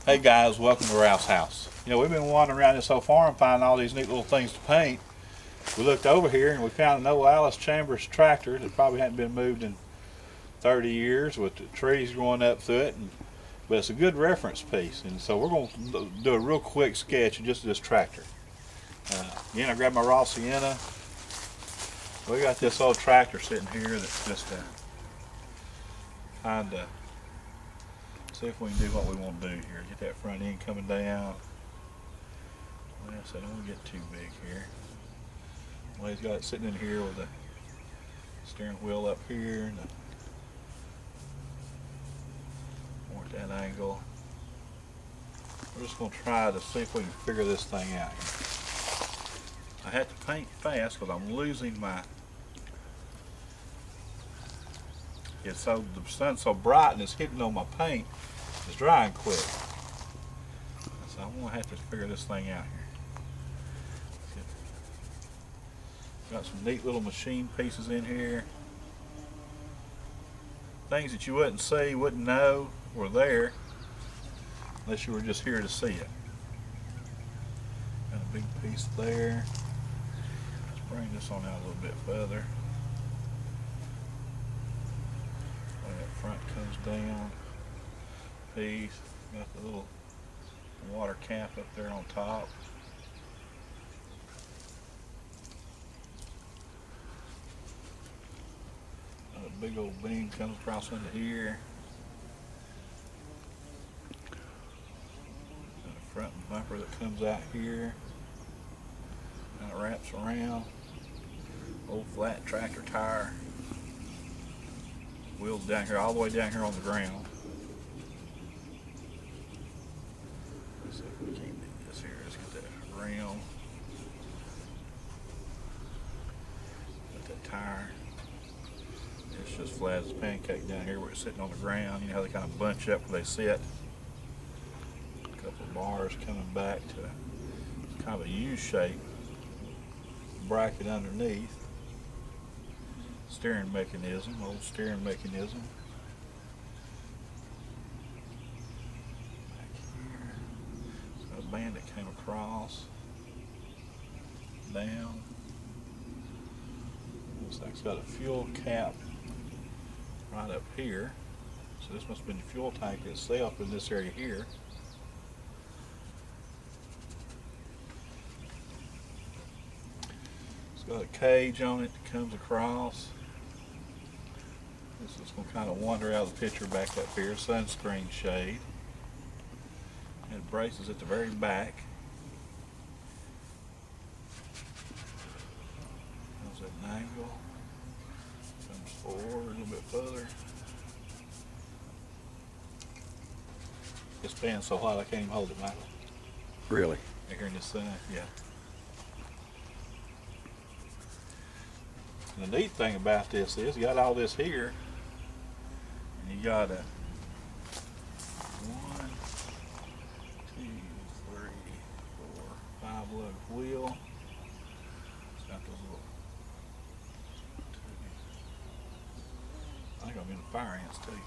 Hey guys, welcome to Ralph's house. You know, we've been wandering around this whole farm finding all these neat little things to paint. We looked over here and we found an old Alice Chambers tractor that probably hadn't been moved in 30 years with the trees growing up through it. But it's a good reference piece, and so we're going to do a real quick sketch of just this tractor. Again, I grabbed my raw sienna. We got this old tractor sitting here that's just kind of see if we can do what we want to do here. Get that front end coming down. Like I said, I don't want to get too big here. Well, he's got it sitting in here with the steering wheel up here and at that angle. We're just going to try to see if we can figure this thing out here. I have to paint fast because I'm losing my. It's so the sun's so bright and it's hitting on my paint. It's drying quick. So I'm going to have to figure this thing out here. Got some neat little machine pieces in here. Things that you wouldn't see, wouldn't know were there unless you were just here to see it. Got a big piece there. Let's bring this on out a little bit further. That front comes down. Piece. Got the little water cap up there on top. A big old beam comes across into here. Got a front bumper that comes out here. And it wraps around. Old flat tractor tire. Wheels down here, all the way down here on the ground. Let's see if we can't do this here. Let's get that rim. Got that tire. It's just flat as a pancake down here where it's sitting on the ground. You know how they kind of bunch up where they sit. A couple of bars coming back to kind of a U shape. Bracket underneath. Steering mechanism, old steering mechanism. Back here. Got a band that came across. Down. Looks like it's got a fuel cap right up here. So this must have been the fuel tank itself in this area here. It's got a cage on it that comes across. This is going to kind of wander out of the picture back up here. Sunscreen shade. And braces at the very back. Comes at an angle. Comes forward a little bit further. This pan's so hot I can't even hold it, Michael. Really? Right here in the sun, yeah. And the neat thing about this is you got all this here. And you got a 1, 2, 3, 4, 5 lug wheel. It's got those little. I think I'm in the fire ants too.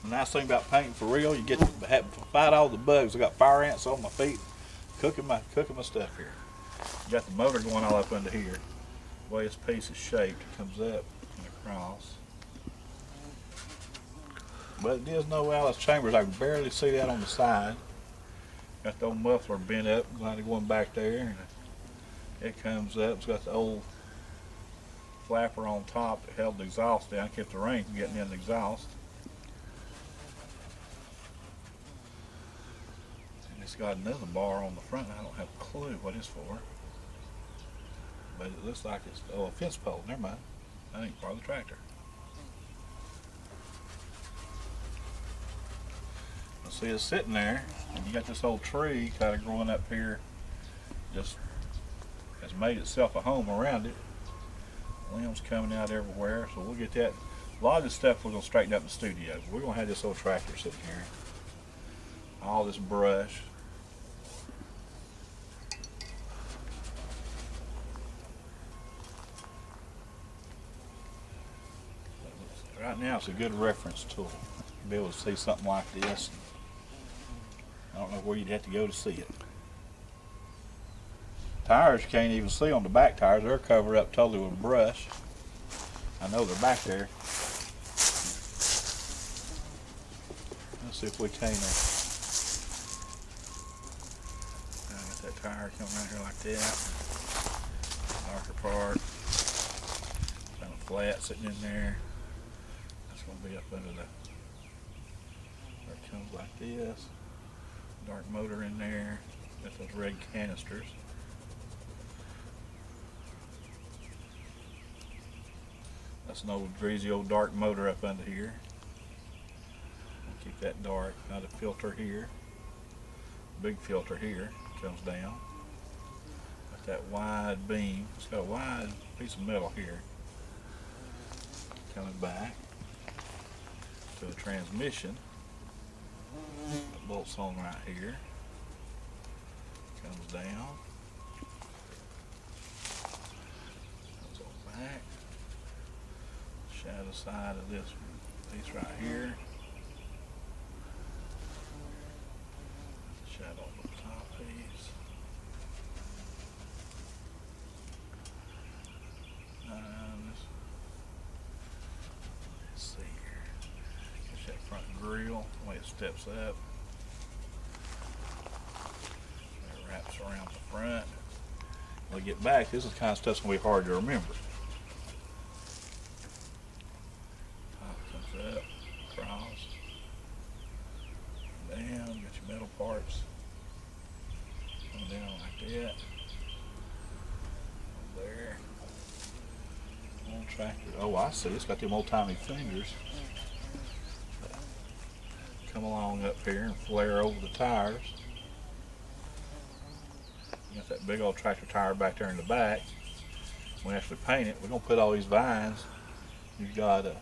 The nice thing about painting for real, you get to fight all the bugs. I got fire ants on my feet, cooking my stuff here. You got the motor going all up under here. The way this piece is shaped, it comes up and across. But it is no Alice Chambers. I can barely see that on the side. Got the old muffler bent up, going back there. And it comes up. It's got the old flapper on top that held the exhaust down, kept the rain from getting in the exhaust. And it's got another bar on the front. I don't have a clue what it's for. But it looks like it's a fence pole. Never mind. That ain't part of the tractor. See, it's sitting there, and you got this old tree kind of growing up here, just has made itself a home around it. Limbs coming out everywhere, so we'll get that. A lot of this stuff we're going to straighten up in the studio. We're going to have this old tractor sitting here. All this brush. Right now it's a good reference tool. Be able to see something like this. I don't know where you'd have to go to see it. Tires you can't even see on the back tires. They're covered up totally with brush. I know they're back there. Let's see if we can. I got that tire coming right here like that. Darker part. Kind of flat sitting in there. That's going to be up under the. Where it comes like this. Dark motor in there. Got those red canisters. That's an old greasy old dark motor up under here. I'll keep that dark. Got a filter here. Big filter here. Comes down. Got that wide beam. It's got a wide piece of metal here. Coming back to the transmission. That bolts on right here. Comes down. Comes on back. Shadow side of this piece right here. Shadow on the top piece. Let's see here. There's that front grille, the way it steps up. It wraps around the front. When we get back, this is the kind of stuff's going to be hard to remember. Up, across, down, get your metal parts, come down like that, there, old tractor, oh I see, it's got them old timey fingers, come along up here and flare over the tires, you got that big old tractor tire back there in the back. When we actually paint it, we're going to put all these vines, you've got a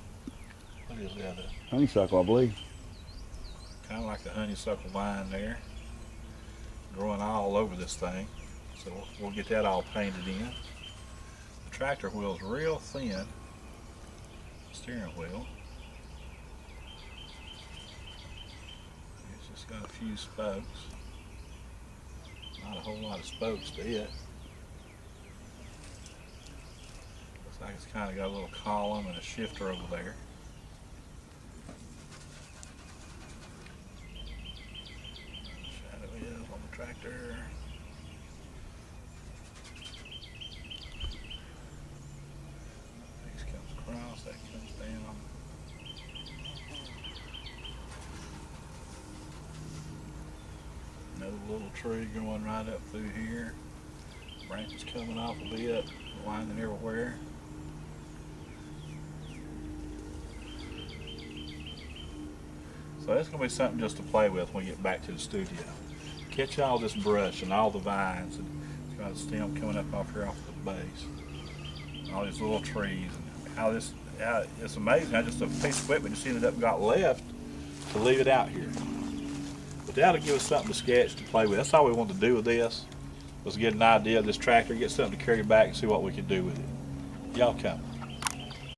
what is that? Honeysuckle, I believe. Kind of like the honeysuckle vine there, growing all over this thing. So we'll get that all painted in. The tractor wheel is real thin. Steering wheel. It's just got a few spokes. Not a whole lot of spokes to it. Looks like it's kind of got a little column and a shifter over there. Tractor. Piece comes across, that comes down. Another little tree going right up through here. Branches coming off a bit, winding everywhere. So that's going to be something just to play with when we get back to the studio. Catch all this brush and all the vines, and it's got a stem coming up off here off the base. All these little trees, and how it's amazing how just a piece of equipment just ended up got left to leave it out here. But that'll give us something to sketch, to play with. That's all we wanted to do with this, was get an idea of this tractor, get something to carry back and see what we could do with it. Y'all come.